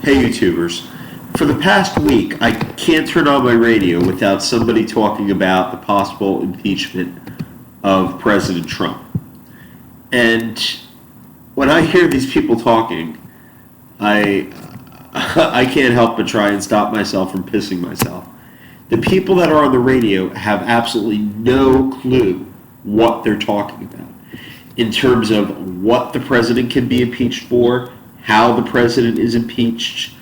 Hey YouTubers, for the past week I can't turn on my radio without somebody talking about the possible impeachment of President Trump. And when I hear these people talking, I I can't help but try and stop myself from pissing myself. The people that are on the radio have absolutely no clue what they're talking about in terms of what the president can be impeached for, how the president is impeached,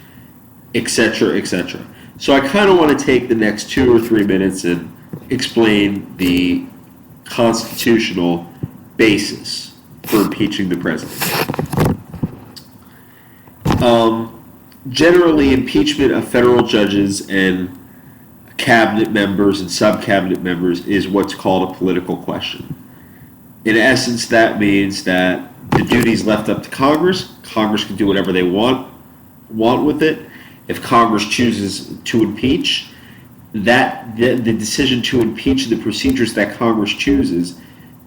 etc., etc. So I kind of want to take the next 2 or 3 minutes and explain the constitutional basis for impeaching the president. Generally, impeachment of federal judges and cabinet members and sub-cabinet members is what's called a political question. In essence, that means that the duty's left up to Congress. Congress can do whatever they want with it. If Congress chooses to impeach, the decision to impeach, the procedures that Congress chooses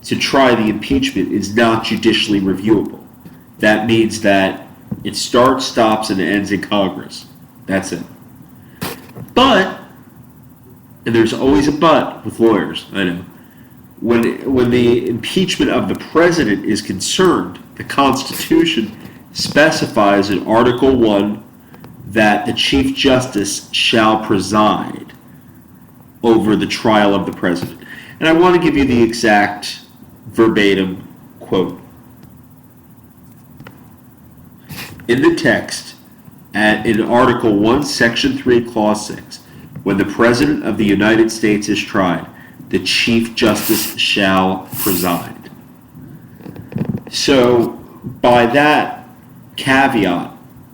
to try the impeachment is not judicially reviewable. That means that it starts, stops, and ends in Congress. That's it. But, and there's always a but with lawyers, I know, when the impeachment of the president is concerned, the Constitution specifies in Article 1 that the Chief Justice shall preside over the trial of the president. And I want to give you the exact verbatim quote. In the text, in Article 1, Section 3, Clause 6, when the President of the United States is tried, the Chief Justice shall preside. So, by that caveat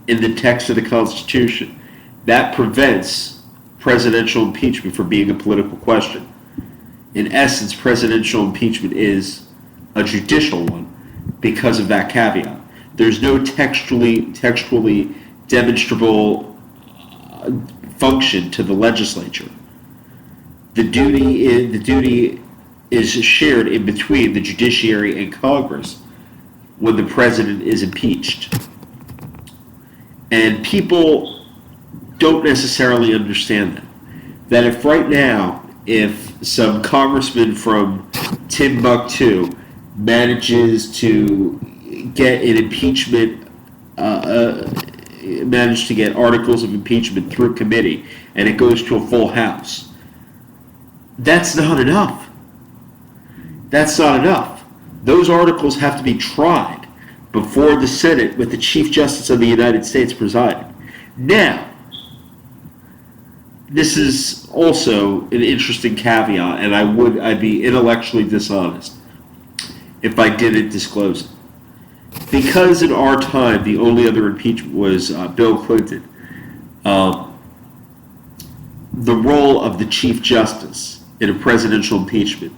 in the text of the Constitution, that prevents presidential impeachment from being a political question. In essence, presidential impeachment is a judicial one because of that caveat. There's no textually demonstrable function to the legislature. The duty is shared in between the judiciary and Congress when the president is impeached. And people don't necessarily understand that. That if right now, if some congressman from Timbuktu manages to get an impeachment, managed to get articles of impeachment through committee, and it goes to a full House, that's not enough. That's not enough. Those articles have to be tried before the Senate with the Chief Justice of the United States presiding. Now, this is also an interesting caveat, and I'd be intellectually dishonest if I didn't disclose it. Because in our time, the only other impeachment was Bill Clinton, the role of the Chief Justice in a presidential impeachment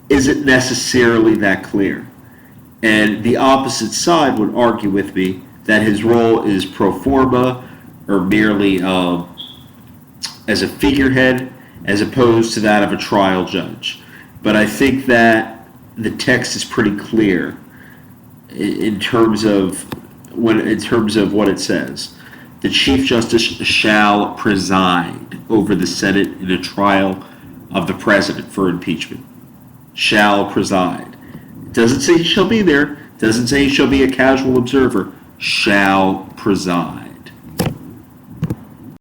isn't necessarily that clear. And the opposite side would argue with me that his role is pro forma or merely as a figurehead as opposed to that of a trial judge. But I think that the text is pretty clear in terms of what it says. The Chief Justice shall preside over the Senate in a trial of the president for impeachment. Shall preside. It doesn't say he shall be there. It doesn't say he shall be a casual observer. Shall preside.